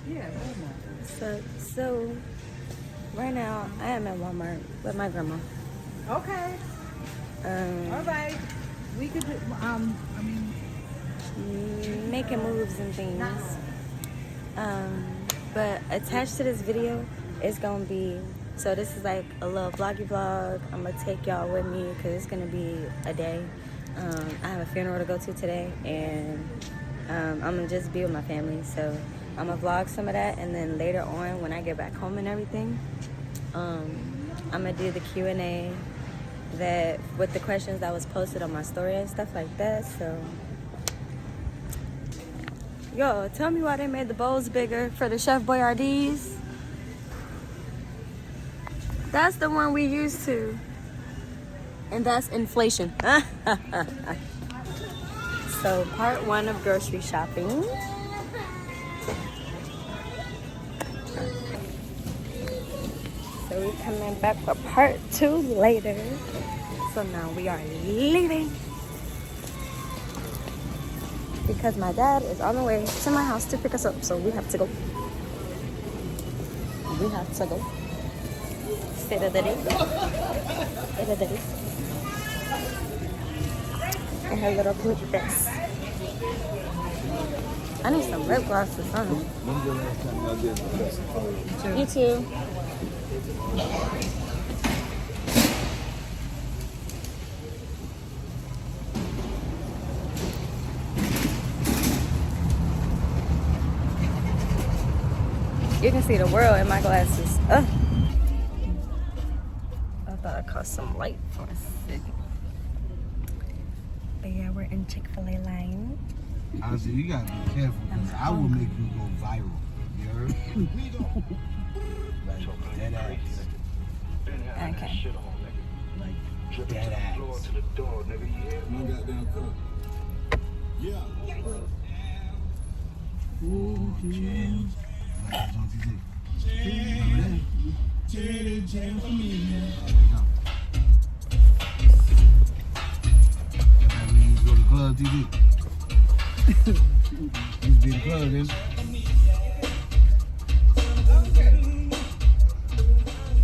Yeah, Walmart. So right now I am at Walmart with my grandma. Okay. All right. We could do, Making moves and things. But attached to this video is gonna be, so this is like a little vloggy vlog. I'm gonna take y'all with me because it's gonna be a day. I have a funeral to go to today, and I'm gonna just be with my family. So I'm gonna vlog some of that, and then later on when I get back home and everything, I'm gonna do the Q&A that with the questions that was posted on my story and stuff like that. So yo, tell me why they made the bowls bigger for the Chef Boyardee's. That's the one we used to. And that's inflation. So part 1 of grocery shopping. So we're coming back for part 2 later. So now we are leaving, because my dad is on the way to my house to pick us up. So we have to go. We have to go. State of the day. State of the day. And her little blue dress. I need some lip glosses, huh? When's the last time y'all did this? You too. You can see the world in my glasses. I thought I caught some light for a second. But yeah, we're in Chick-fil-A line. Honestly, you gotta be careful because I will make you go viral. You heard? Like dead ass. Okay. Like dead ass. My goddamn car. Yeah. Oh, James. Like it's on TV. Remember that? Jam for me. Like we used to go to Club TV. Used to be the club, then.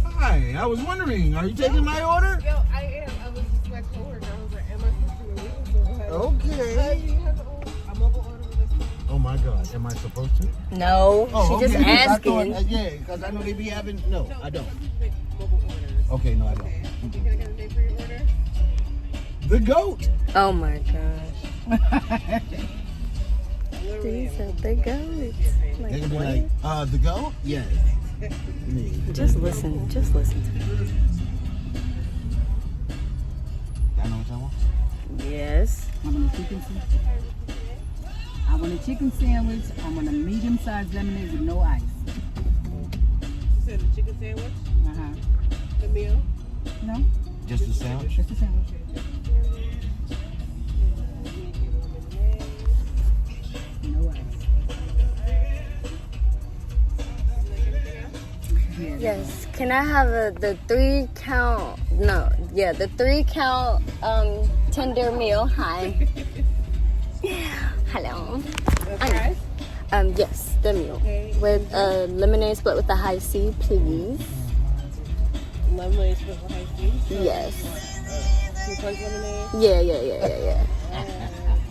Hi, I was wondering, are you taking my order? Yo, I am. I was just my coworker. I was like, am I supposed to leave? Okay. You have to order. I'm over order with this. Oh my God, am I supposed to? No, she just okay, 'cause I asking. thought, yeah, because I know they be having. No, I don't. Make mobile orders. Okay, no, I don't. Okay. Can I get a name for your order? The goat. Oh my gosh. Literally. These are the goats. They Like, can be what? like, the goat? Yes. Me. Just listen to me. Y'all know what y'all want? Yes. I want a chicken sandwich. I want a chicken sandwich. I want a medium-sized lemonade with no ice. You said the chicken sandwich? Uh-huh. The meal? No? Just a sandwich? Just a sandwich. No ice. Yes. Can I have the 3 count? No. Yeah, the 3 count tender meal. Hi. Hello. Okay. Yes, the meal Okay. with a lemonade split with a high C, please. Lemonade split with high tea. Yes. 2 punch lemonade. Yeah.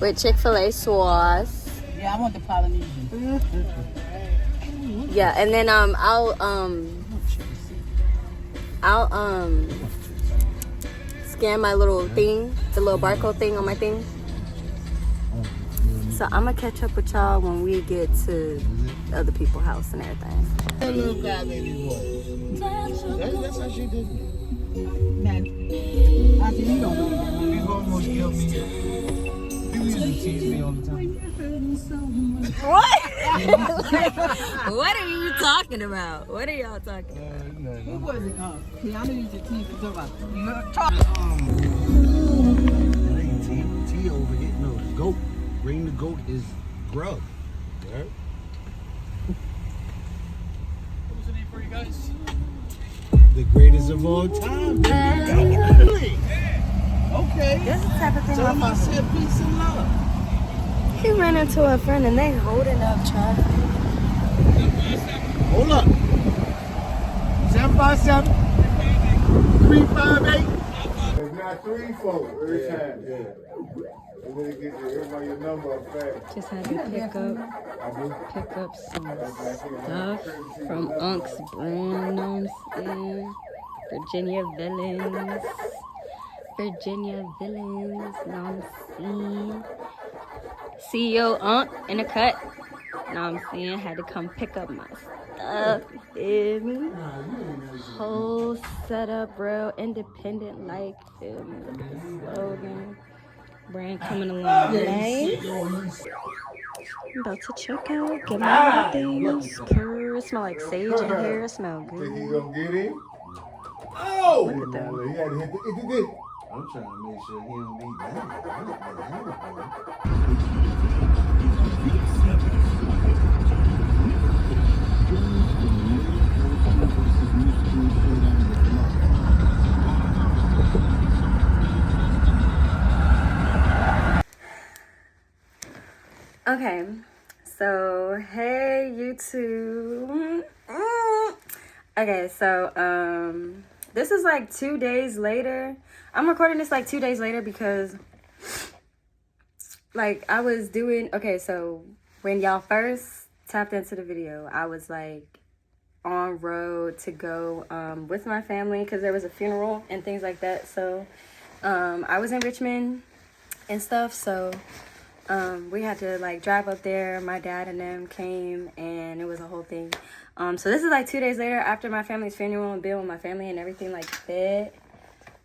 With Chick-fil-A sauce. Yeah, I want the Polynesian. Yeah, and then I'll scan my little thing, the little barcode thing on my thing. So I'm gonna catch up with y'all when we get to other people's house and everything. That little guy baby boy. That's how she did me. Man, I said, you don't know that. You almost killed me. You used to tease me all the time. What? What are you talking about? What are y'all talking about? Who was it? Keanu used to tease you about. It ain't T over here. No, the goat. Bring the goat is grub. Yeah? What was the name for you guys? The greatest of all time. Really? Okay. This is the type of thing Tell my him I said peace and love. He ran into a friend and they holding up traffic. 357 358. It's not 3-4 every time. Yeah. And then it gets everybody your number up fast. Just had to pick up some stuff from Unc's brand, know what I'm saying? Virginia Villains, know what I'm saying? CEO Unc in the cut, know what I'm saying? Had to come pick up my stuff, feel me? Whole setup, bro, independent like, feel me? Slogan. Brand coming along nice. I'm about to check out, get my things. It smell like sage in here. It smell Think he good. gonna get in? Oh! Look at that. He had to hit the. I'm trying to make sure he don't be down. Okay, so hey YouTube. Okay, so this is like 2 days later. I'm recording this like 2 days later because like I was doing, okay, so when y'all first tapped into the video, I was like on road to go with my family because there was a funeral and things like that. So I was in Richmond and stuff, so we had to like drive up there. My dad and them came and it was a whole thing. So this is like 2 days later after my family's funeral and being with my family and everything like that.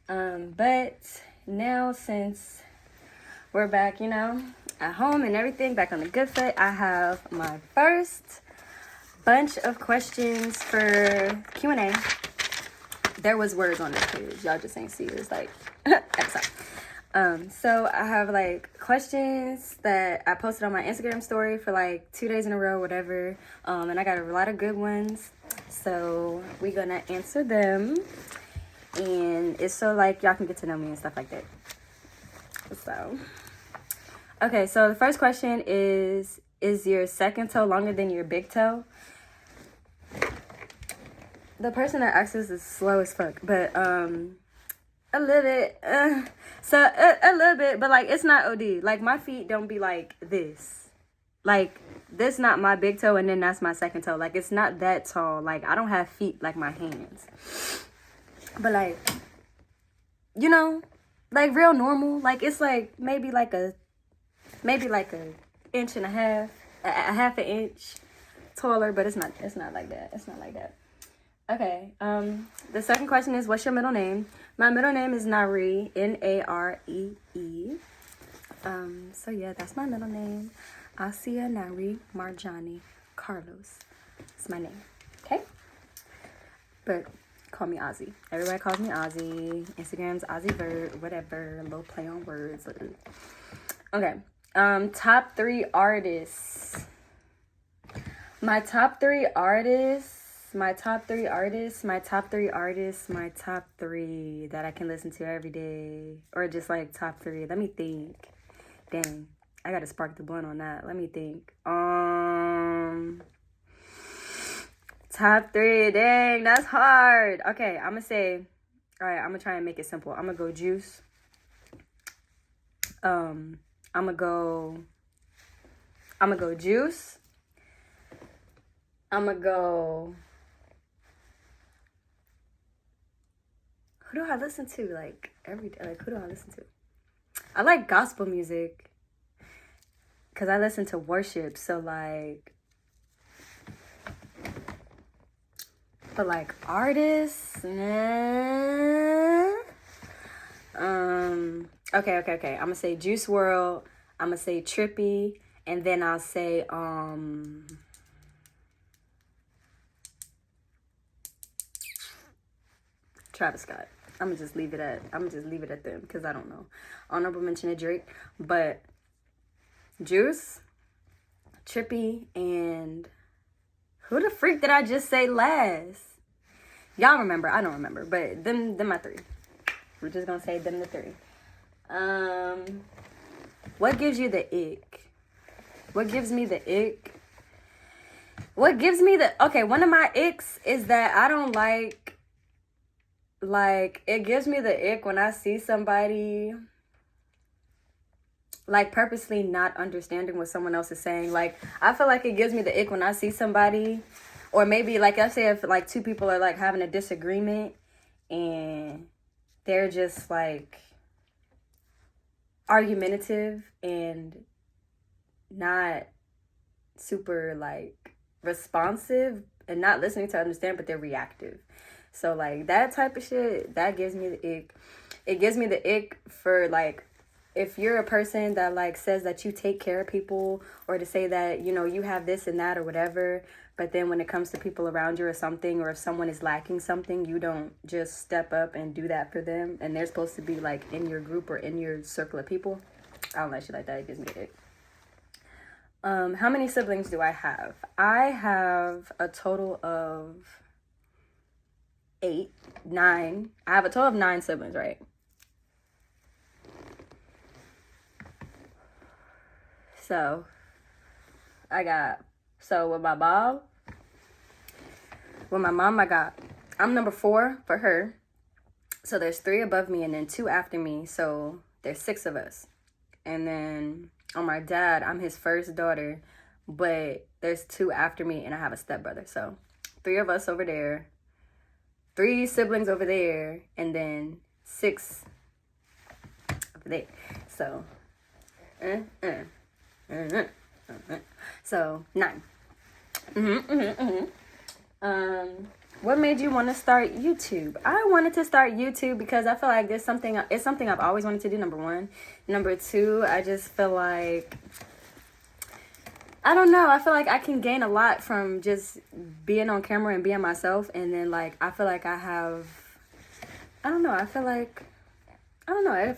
But now since we're back, you know, at home and everything, back on the good foot, I have my first bunch of questions for Q&A. There was words on this page. Y'all just ain't see it. It's like, episode. So I have like questions that I posted on my Instagram story for like 2 days in a row, whatever. And I got a lot of good ones. So we're gonna answer them. And it's so like y'all can get to know me and stuff like that. So, okay, so the first question is your second toe longer than your big toe? The person that asked this is slow as fuck, but a little bit, a little bit, but like it's not OD. Like my feet don't be like this. Like this not my big toe and then that's my second toe. Like it's not that tall. Like I don't have feet like my hands. But like, you know, like real normal. Like it's like maybe like a inch and a half an inch taller, but it's not like that. It's not like that. Okay, the second question is, what's your middle name? My middle name is Naree, Naree. So yeah, that's my middle name. Asia Naree Marjani Carlos. That's my name, okay? But call me Ozzy. Everybody calls me Ozzy. Instagram's OzzyVert, whatever, a little play on words. Okay, top 3 artists. My top three that I can listen to every day, or just like top 3. Let me think. Dang, I gotta spark the blunt on that. Let me think. Top 3. Dang, that's hard. Okay, I'm gonna say. All right, I'm gonna try and make it simple. I'm gonna go Juice. I'm gonna go Juice. I'm gonna go. Who do I listen to like every day? Like who do I listen to? I like gospel music because I listen to worship. So like, but like artists, nah. Okay. I'm gonna say Juice WRLD. I'm gonna say Trippie, and then I'll say Travis Scott. I'm gonna just leave it at them because I don't know. Honorable mention of Drake, but Juice, Trippie, and who the freak did I just say last? Y'all remember? I don't remember, but them my 3. We're just gonna say them the 3. What gives you the ick? What gives me the ick? Okay, one of my icks is that I don't like like, it gives me the ick when I see somebody like purposely not understanding what someone else is saying. Like, I feel like it gives me the ick when I see somebody, or maybe like I say, if like two people are like having a disagreement and they're just like argumentative and not super like responsive and not listening to understand, but they're reactive. So like that type of shit, that gives me the ick. It gives me the ick for like, if you're a person that like says that you take care of people, or to say that, you know, you have this and that or whatever, but then when it comes to people around you or something, or if someone is lacking something, you don't just step up and do that for them, and they're supposed to be like in your group or in your circle of people. I don't like shit like that. It gives me the ick. How many siblings do I have? I have a total of 9. I have a total of 9 siblings, right? So with my mom, I'm number 4 for her. So there's 3 above me and then 2 after me. So there's 6 of us. And then on my dad, I'm his first daughter, but there's 2 after me and I have a stepbrother. So 3 of us over there, 3 siblings over there, and then 6 over there. So, so 9. What made you want to start YouTube? I wanted to start YouTube because I feel like it's something I've always wanted to do, number 1. Number 2, I just feel like, I don't know, I feel like I can gain a lot from just being on camera and being myself. And then like, I feel like I feel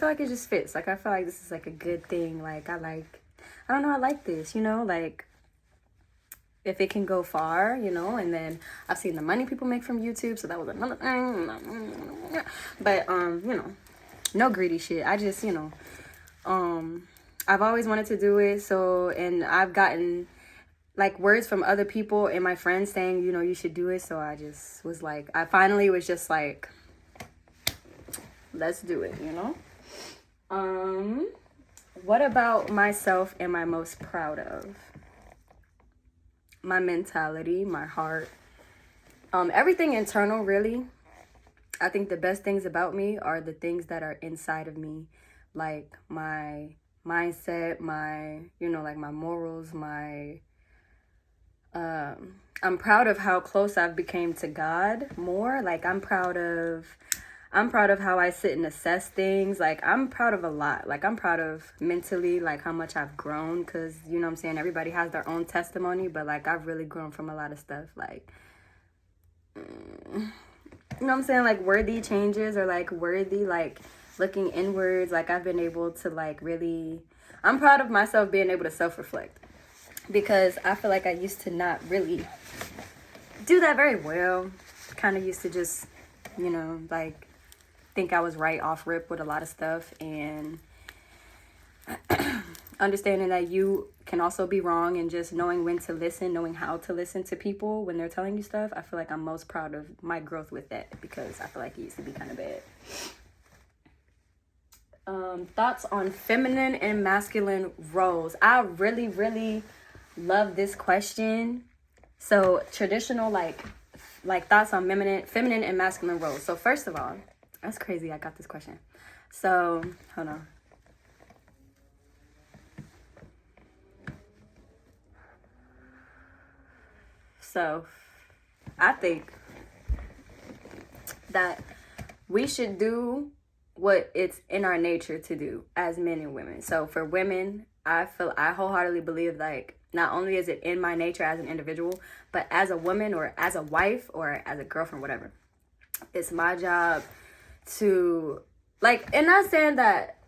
like it just fits. Like, I feel like this is like a good thing. Like, I like this, you know, like, if it can go far, you know. And then I've seen the money people make from YouTube, so that was another thing. But you know, no greedy shit. I just, you know, I've always wanted to do it. So, and I've gotten like words from other people and my friends saying, you know, you should do it. So I just was like, I finally was just like, let's do it, you know. What about myself am I most proud of? My mentality, my heart, everything internal, really. I think the best things about me are the things that are inside of me, like my mindset, my, you know, like my morals, my, I'm proud of how close I've became to God more. Like, I'm proud of how I sit and assess things. Like, I'm proud of a lot. Like, I'm proud of mentally, like, how much I've grown. Because, you know what I'm saying, everybody has their own testimony. But, like, I've really grown from a lot of stuff. Like, you know what I'm saying? Like, worthy changes, or, like, worthy, like, looking inwards. Like, I've been able to, like, really... I'm proud of myself being able to self-reflect. Because I feel like I used to not really do that very well. Kind of used to just, you know, like... think I was right off rip with a lot of stuff, and understanding that you can also be wrong, and just knowing when to listen, knowing how to listen to people when they're telling you stuff. I feel like I'm most proud of my growth with that, because I feel like it used to be kind of bad. Thoughts on feminine and masculine roles. I really, really love this question. So traditional, like thoughts on feminine and masculine roles. So first of all, that's crazy, I got this question. So, hold on. So, I think that we should do what it's in our nature to do as men and women. So, for women, I wholeheartedly believe, like, not only is it in my nature as an individual, but as a woman or as a wife or as a girlfriend, whatever, it's my job to, like, and not saying that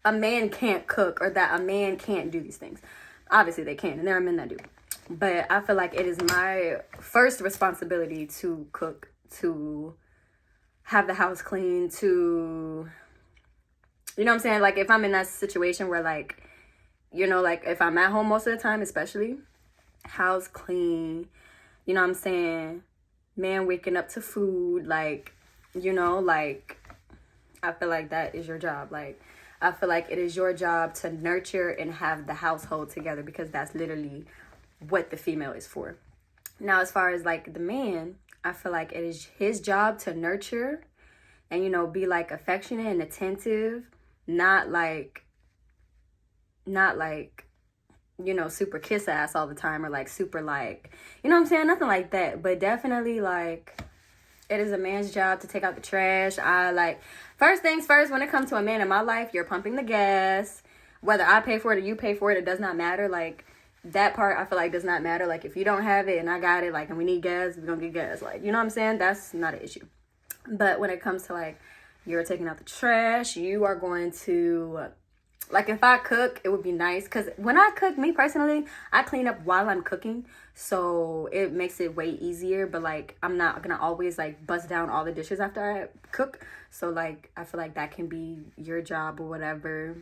a man can't cook or that a man can't do these things. Obviously they can, and there are men that do. But I feel like it is my first responsibility to cook, to have the house clean, to, you know what I'm saying? Like, if I'm in that situation where, like, you know, like, if I'm at home most of the time, especially, house clean, you know what I'm saying? Man waking up to food, like, you know, like, I feel like that is your job. Like, I feel like it is your job to nurture and have the household together, because that's literally what the female is for. Now, as far as like the man, I feel like it is his job to nurture and, you know, be like affectionate and attentive, not like, you know, super kiss ass all the time, or like super like, you know what I'm saying? Nothing like that. But definitely like, it is a man's job to take out the trash. I like, first things first, when it comes to a man in my life, you're pumping the gas. Whether I pay for it or you pay for it, it does not matter. Like, that part I feel like does not matter. Like, if you don't have it and I got it, like, and we need gas, we're gonna get gas. Like, you know what I'm saying? That's not an issue. But when it comes to like, you're taking out the trash, you are going to, like, if I cook, it would be nice, because when I cook, me personally, I clean up while I'm cooking, so it makes it way easier. But like, I'm not gonna always like bust down all the dishes after I cook, so like, I feel like that can be your job or whatever.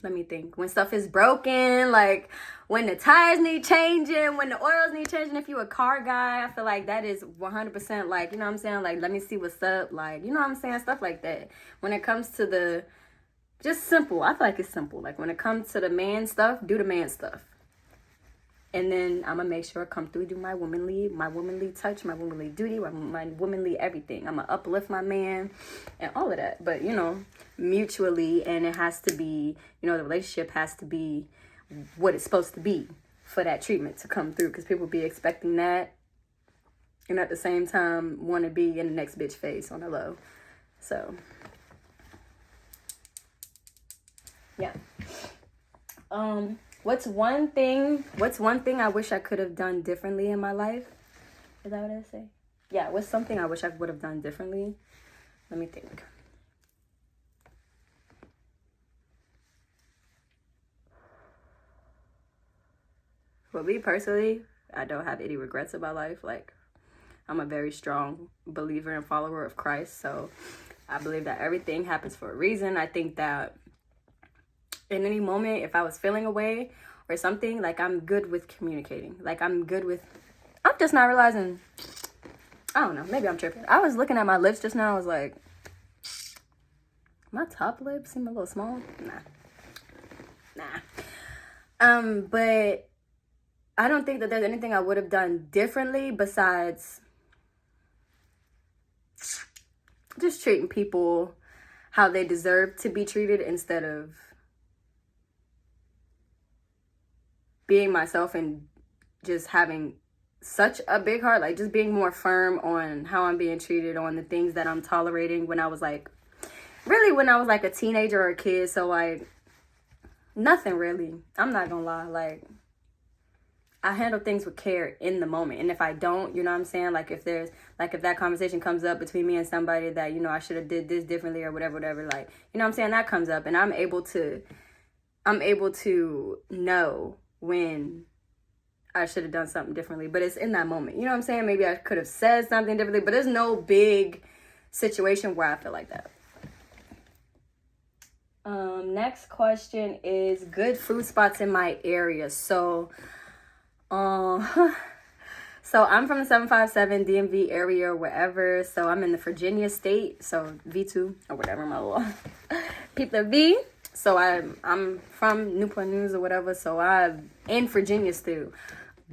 Let me think. When stuff is broken, like when the tires need changing, when the oils need changing, if you a car guy, I feel like that is 100% like, you know what I'm saying? Like, let me see what's up. Like, you know what I'm saying? Stuff like that. When it comes to the, just simple. I feel like it's simple. Like, when it comes to the man stuff, do the man stuff. And then I'm going to make sure I come through, do my womanly touch, my womanly duty, my womanly everything. I'm going to uplift my man and all of that. But, you know, mutually, and it has to be, you know, the relationship has to be what it's supposed to be for that treatment to come through. Because people be expecting that, and at the same time want to be in the next bitch face on the low. So, yeah. What's one thing I wish I could have done differently in my life? Is that what I say? Yeah, what's something I wish I would have done differently? Let me think. For me personally, I don't have any regrets about life. Like, I'm a very strong believer and follower of Christ. So I believe that everything happens for a reason. I think that in any moment, if I was feeling a way or something, like, I'm good with communicating. Like, I'm just not realizing, I don't know, maybe I'm tripping. I was looking at my lips just now. I was like, my top lip seem a little small. Nah. But I don't think that there's anything I would have done differently besides just treating people how they deserve to be treated, instead of being myself and just having such a big heart. Like, just being more firm on how I'm being treated, on the things that I'm tolerating when I was like a teenager or a kid. So like, nothing really. I'm not gonna lie. Like, I handle things with care in the moment. And if I don't, you know what I'm saying? Like, if that conversation comes up between me and somebody that, you know, I should have did this differently or whatever, like, you know what I'm saying? That comes up, and I'm able to know when I should have done something differently. But it's in that moment. You know what I'm saying? Maybe I could have said something differently, but there's no big situation where I feel like that. Next question is good food spots in my area. So I'm from the 757 DMV area or wherever. So I'm in the Virginia state. So V2 or whatever, my little people V. So I'm from Newport News or whatever. So I'm in Virginia still.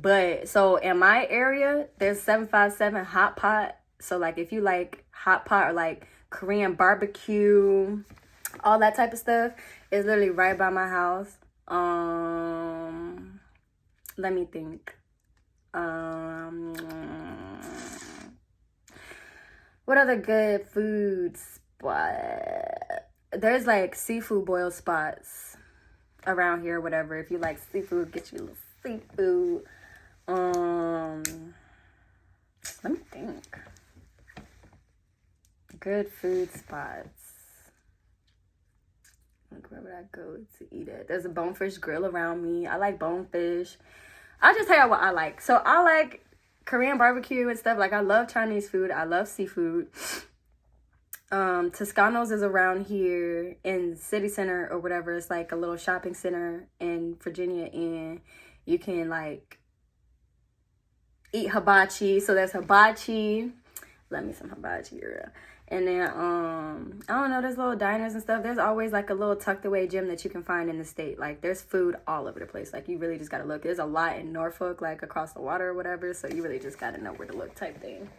But so in my area, there's 757 Hot Pot. So like, if you like hot pot or like Korean barbecue, all that type of stuff, it's literally right by my house. Let me think. What other good food spot? There's like seafood boil spots around here, whatever. If you like seafood, get you a little seafood. Let me think. Good food spots. Like, where would I go to eat at? There's a Bonefish Grill around me. I like bonefish. I'll just tell you what I like. So I like Korean barbecue and stuff. Like, I love Chinese food. I love seafood. Toscano's is around here in City Center or whatever. It's like a little shopping center in Virginia, and you can like eat hibachi. So there's hibachi. Love me some hibachi, girl. And then, I don't know, there's little diners and stuff. There's always like a little tucked away gym that you can find in the state. Like, there's food all over the place. Like, you really just gotta look. There's a lot in Norfolk, like across the water or whatever. So you really just gotta know where to look type thing.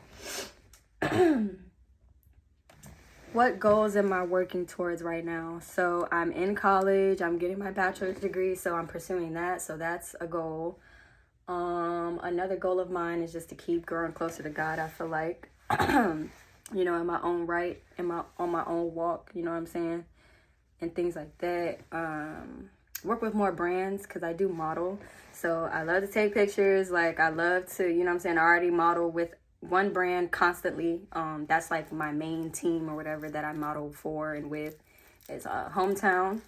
What goals am I working towards right now? So I'm in college. I'm getting my bachelor's degree, so I'm pursuing that. So that's a goal. Another goal of mine is just to keep growing closer to God. I feel like, you know, in my own right, on my own walk, you know what I'm saying? And things like that. Work with more brands because I do model. So I love to take pictures. Like, I love to, you know what I'm saying? I already model with one brand constantly. That's like my main team or whatever that I model for and with. Is Hometown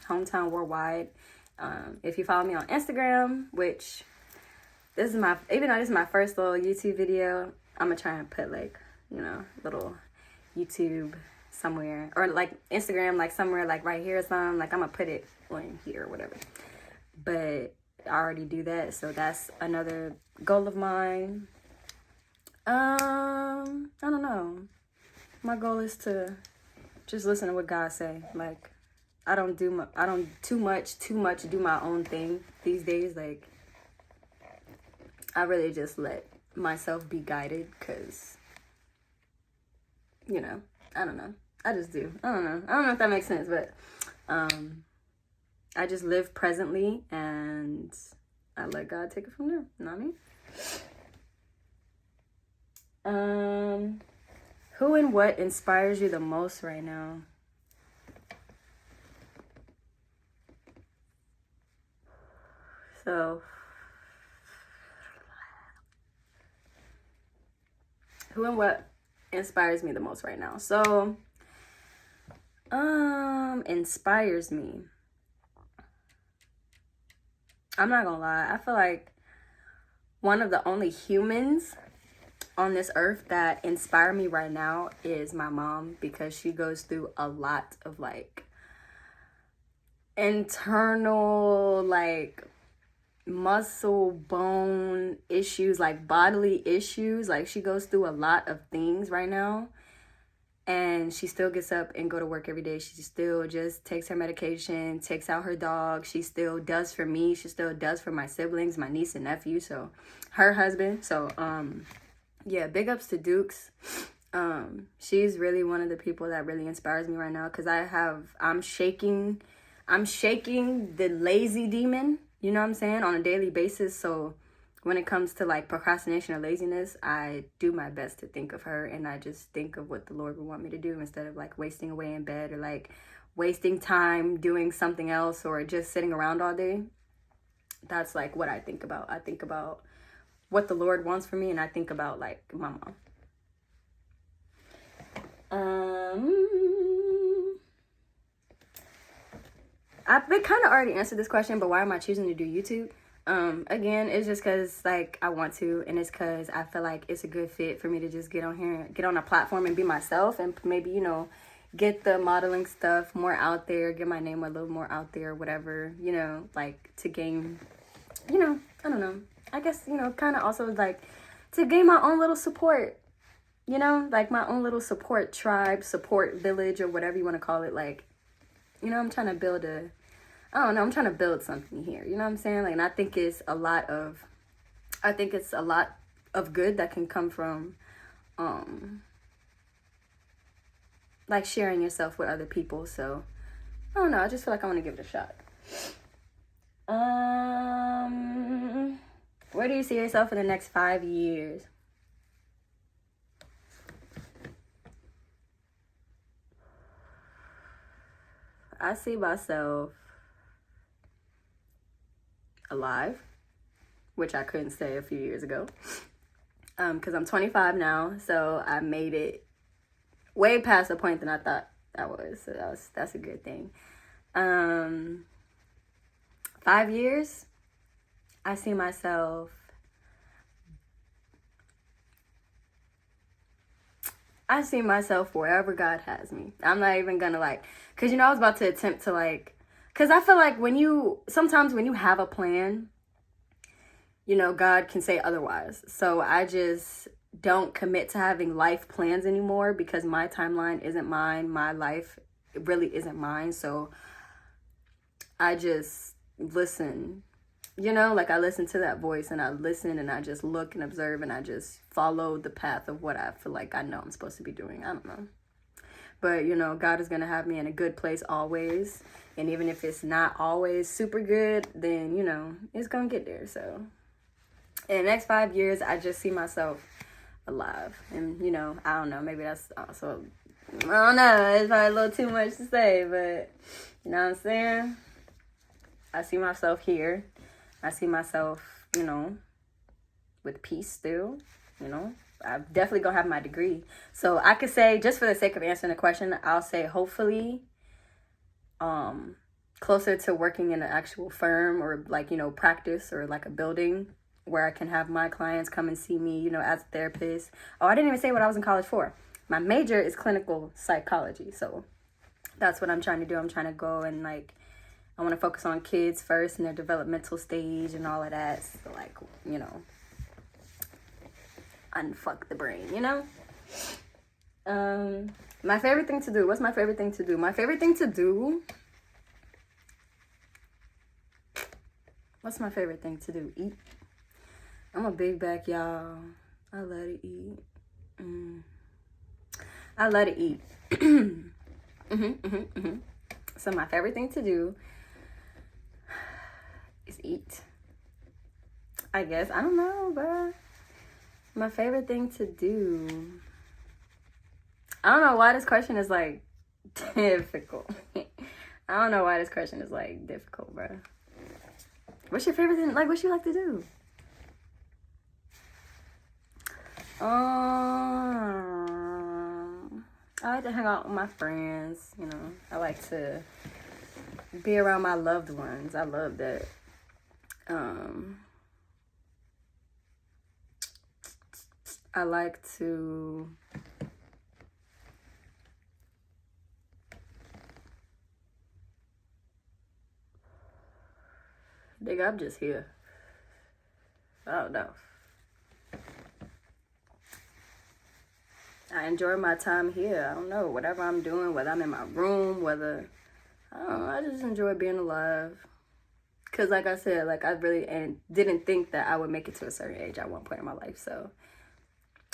Worldwide. If you follow me on Instagram, which this is my, even though this is my first little YouTube video, I'm gonna try and put like, you know, little YouTube somewhere, or like Instagram, like somewhere like right here or something. Like, I'm gonna put it on here or whatever. But I already do that, so that's another goal of mine. I don't know. My goal is to just listen to what God say. Like, I don't too much do my own thing these days. Like, I really just let myself be guided, because, you know, I don't know. I just do. I don't know if that makes sense, but I just live presently and I let God take it from there. You know what I mean? Who and what inspires you the most right now? So, who and what inspires me the most right now? So, inspires me. I'm not gonna lie. I feel like one of the only humans on this earth that inspire me right now is my mom, because she goes through a lot of like internal like muscle bone issues, like bodily issues. Like, she goes through a lot of things right now, and she still gets up and go to work every day. She still just takes her medication, takes out her dog. She still does for me. She still does for my siblings, my niece and nephew, so her husband. So yeah, big ups to Dukes. She's really one of the people that really inspires me right now, because I'm shaking the lazy demon, you know what I'm saying, on a daily basis. So when it comes to like procrastination or laziness, I do my best to think of her, and I just think of what the Lord would want me to do, instead of like wasting away in bed or like wasting time doing something else or just sitting around all day. That's like what I think about. I think about what the Lord wants for me, and I think about like my mom. I've been kind of already answered this question, but why am I choosing to do YouTube? Again, it's just because like I want to, and it's because I feel like it's a good fit for me to just get on here, get on a platform and be myself, and maybe, you know, get the modeling stuff more out there, get my name a little more out there, whatever, you know, like to gain, you know, I don't know. I guess, you know, kind of also like to gain my own little support, you know, like my own little support tribe, support village, or whatever you want to call it. Like, you know, I'm trying to build I'm trying to build something here, you know what I'm saying? Like, and I think it's a lot of good that can come from, like sharing yourself with other people. So, I don't know, I just feel like I want to give it a shot. Where do you see yourself in the next 5 years? I see myself alive, which I couldn't say a few years ago, because I'm 25 now, so I made it way past the point that I thought I was, so that's a good thing. 5 years, I see myself wherever God has me. I'm not even gonna like, because, you know, I was about to attempt to like, because I feel like sometimes when you have a plan, you know, God can say otherwise. So I just don't commit to having life plans anymore, because my timeline isn't mine. My life really isn't mine. So I just listen, you know, like I listen to that voice, and I listen and I just look and observe, and I just follow the path of what I feel like I know I'm supposed to be doing. I don't know. But, you know, God is going to have me in a good place always. And even if it's not always super good, then, you know, it's going to get there. So in the next 5 years, I just see myself alive. And, you know, I don't know, maybe that's also, I don't know, it's probably a little too much to say, but you know what I'm saying? I see myself here. I see myself, you know, with peace still, you know. I'm definitely gonna have my degree. So I could say, just for the sake of answering the question, I'll say hopefully closer to working in an actual firm, or like, you know, practice, or like a building where I can have my clients come and see me, you know, as a therapist. Oh, I didn't even say what I was in college for. My major is clinical psychology. So that's what I'm trying to do. I'm trying to go and like, I want to focus on kids first in their developmental stage and all of that. So like, you know, unfuck the brain, you know? My favorite thing to do. What's my favorite thing to do? My favorite thing to do. What's my favorite thing to do? Eat. I'm a big back, y'all. I love to eat. I love to eat. So my favorite thing to do is eat. I guess. I don't know, but my favorite thing to do. I don't know why this question is like difficult. I don't know why this question is like difficult, bro. What's your favorite thing? Like, what you like to do? I like to hang out with my friends, you know. I like to be around my loved ones. I love that. I like to nigga, I'm just here. I don't know. I enjoy my time here. I don't know, whatever I'm doing, whether I'm in my room, whether, I don't know, I just enjoy being alive. Because like I said, like I really didn't think that I would make it to a certain age at one point in my life. So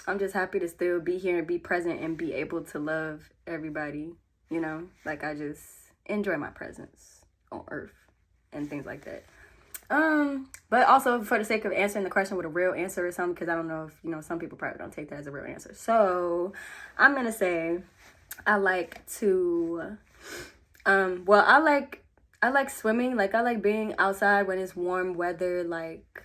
I'm just happy to still be here and be present and be able to love everybody, you know? Like I just enjoy my presence on earth and things like that. But also for the sake of answering the question with a real answer or something, because I don't know if, you know, some people probably don't take that as a real answer. So I'm going to say I like to, well, I like swimming. Like I like being outside when it's warm weather. Like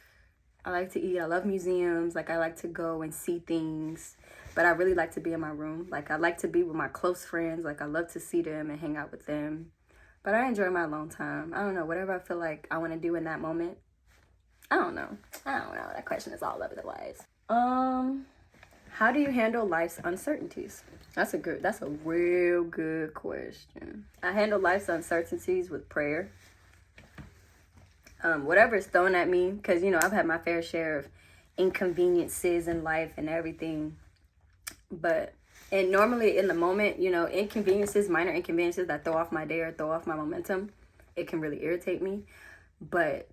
I like to eat. I love museums. Like I like to go and see things, but I really like to be in my room. Like I like to be with my close friends. Like I love to see them and hang out with them. But I enjoy my alone time. I don't know, whatever I feel like I want to do in that moment. I don't know. That question is all over the place. How do you handle life's uncertainties? That's a real good question. I handle life's uncertainties with prayer. Whatever is thrown at me, because, you know, I've had my fair share of inconveniences in life and everything. And normally in the moment, you know, minor inconveniences that throw off my day or throw off my momentum, it can really irritate me. But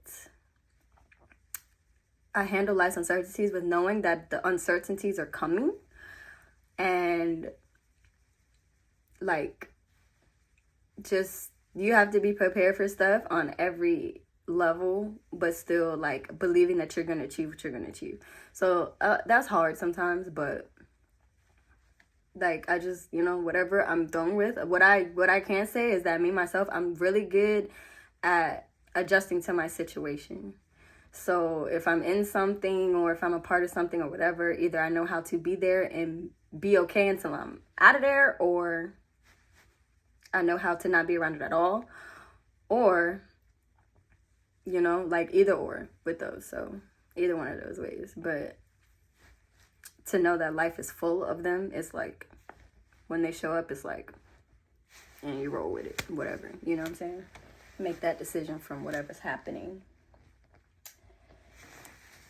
I handle life's uncertainties with knowing that the uncertainties are coming. And, like, just, you have to be prepared for stuff on every level, but still, like, believing that you're going to achieve what you're going to achieve. So that's hard sometimes, but like I just, you know, whatever I'm done with, what I can say is that me myself, I'm really good at adjusting to my situation. So if I'm in something or if I'm a part of something or whatever, either I know how to be there and be okay until I'm out of there, or I know how to not be around it at all, or, you know, like either or with those. So either one of those ways. But to know that life is full of them, it's like when they show up, it's like, and you roll with it, whatever, you know what I'm saying? Make that decision from whatever's happening.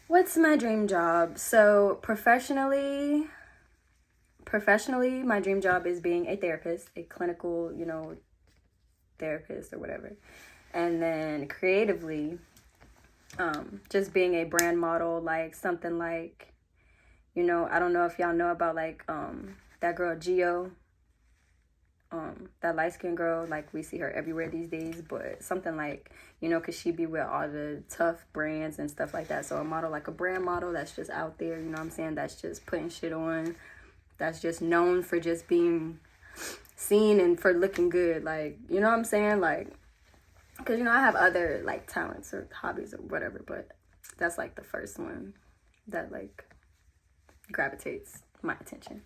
What's my dream job? So professionally, my dream job is being a therapist, a clinical, you know, therapist or whatever. And then creatively, just being a brand model, like something like, you know, I don't know if y'all know about like that girl Gio, that light-skinned girl, like we see her everywhere these days, but something like, you know, because she be with all the tough brands and stuff like that. So a model, like a brand model that's just out there, you know what I'm saying, that's just putting shit on, that's just known for just being seen and for looking good, like, you know what I'm saying, like, because, you know, I have other like talents or hobbies or whatever, but that's like the first one that like gravitates my attention.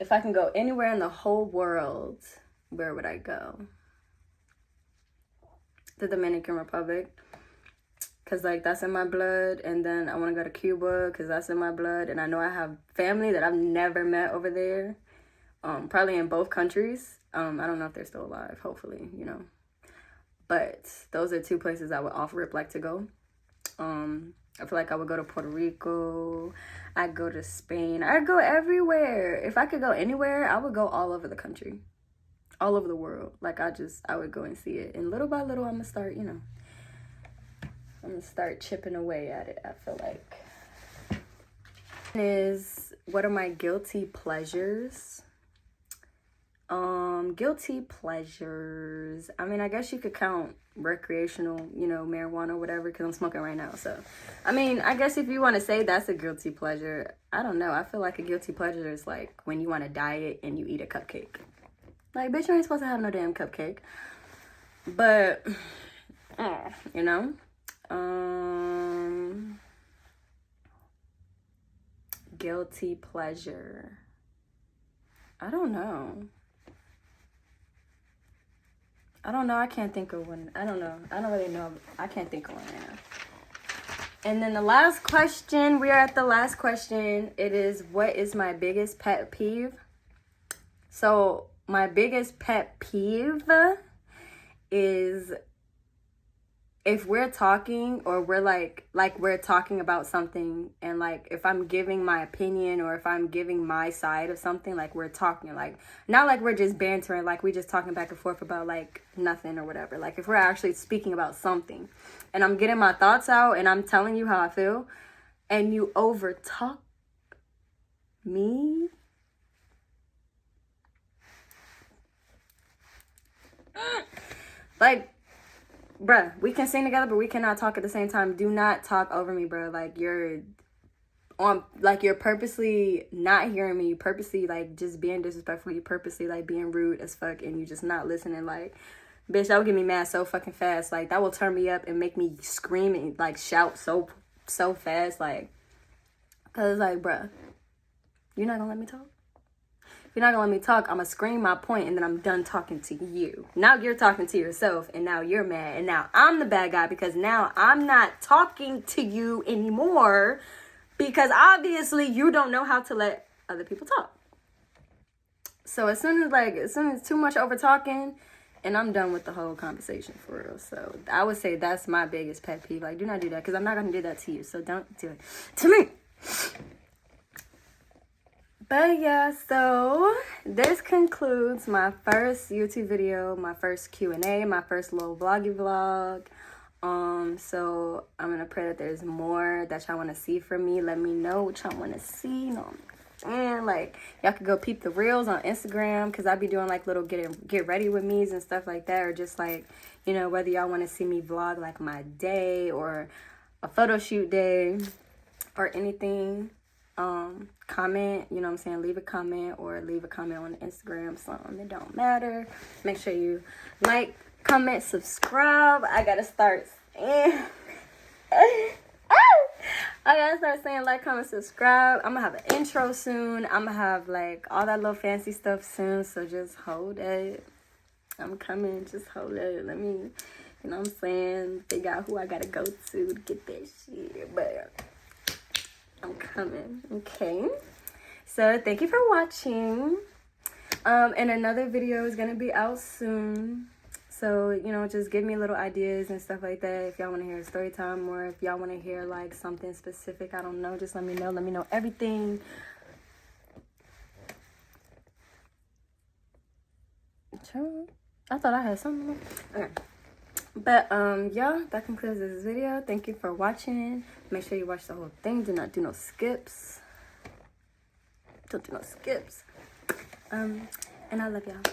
If I can go anywhere in the whole world, where would I go? The Dominican Republic, because like that's in my blood. And then I want to go to Cuba because that's in my blood, and I know I have family that I've never met over there, probably in both countries. I don't know if they're still alive, hopefully, you know, but those are two places I would off rip like to go. I feel like I would go to Puerto Rico. I'd go to Spain. I'd go everywhere. If I could go anywhere, I would go all over the country, all over the world. Like I would go and see it. And little by little, I'm gonna start, you know, I'm gonna start chipping away at it, I feel like. What are my guilty pleasures? Guilty pleasures. I mean, I guess you could count recreational, you know, marijuana or whatever, because I'm smoking right now. So, I mean, I guess if you want to say that's a guilty pleasure, I don't know. I feel like a guilty pleasure is like when you want to diet and you eat a cupcake. Like, bitch, you ain't supposed to have no damn cupcake. But, you know, guilty pleasure. I don't know. I can't think of one. I don't know. I don't really know. I can't think of one right now. And then the last question. We are at the last question. It is, what is my biggest pet peeve? So my biggest pet peeve is if we're talking or we're like we're talking about something, and like if I'm giving my opinion or if I'm giving my side of something, like we're talking, like not like we're just bantering, like we just talking back and forth about like nothing or whatever. Like if we're actually speaking about something and I'm getting my thoughts out and I'm telling you how I feel and you over talk me, like, bruh, we can sing together, but we cannot talk at the same time. Do not talk over me, bro. Like, you're purposely not hearing me. You purposely, like, just being disrespectful. You purposely, like, being rude as fuck, and you just not listening. Like, bitch, that will get me mad so fucking fast. Like, that will turn me up and make me scream and, like, shout so fast. Like, because, like, bruh, you're not gonna let me talk? If you're not gonna let me talk, I'm gonna scream my point and then I'm done talking to you. Now you're talking to yourself and now you're mad and now I'm the bad guy because now I'm not talking to you anymore because obviously you don't know how to let other people talk. So as soon as too much over talking, and I'm done with the whole conversation for real. So I would say that's my biggest pet peeve. Like, do not do that because I'm not gonna do that to you. So don't do it to me. But yeah, so this concludes my first YouTube video, my first Q&A, my first little vloggy vlog. So I'm gonna pray that there's more that y'all want to see from me. Let me know what y'all want to see. You know, and like y'all could go peep the reels on Instagram because I be doing like little get ready with me's and stuff like that, or just like, you know, whether y'all want to see me vlog like my day or a photo shoot day or anything. Comment, you know what I'm saying, leave a comment or leave a comment on Instagram, something, it don't matter. Make sure you like, comment, subscribe. I gotta start saying like, comment, subscribe. I'm gonna have an intro soon. I'm gonna have like all that little fancy stuff soon, so just hold it. I'm coming, just hold it. Let me, you know what I'm saying, figure out who I gotta go to get that shit, but I'm coming, okay? So thank you for watching. And another video is gonna be out soon. So, you know, just give me little ideas and stuff like that. If y'all want to hear a story time or if y'all want to hear like something specific, I don't know. Just let me know. Let me know everything. I thought I had something. Okay. But yeah, that concludes this video. Thank you for watching. Make sure you watch the whole thing. Do not do no skips. Don't do no skips. And I love y'all.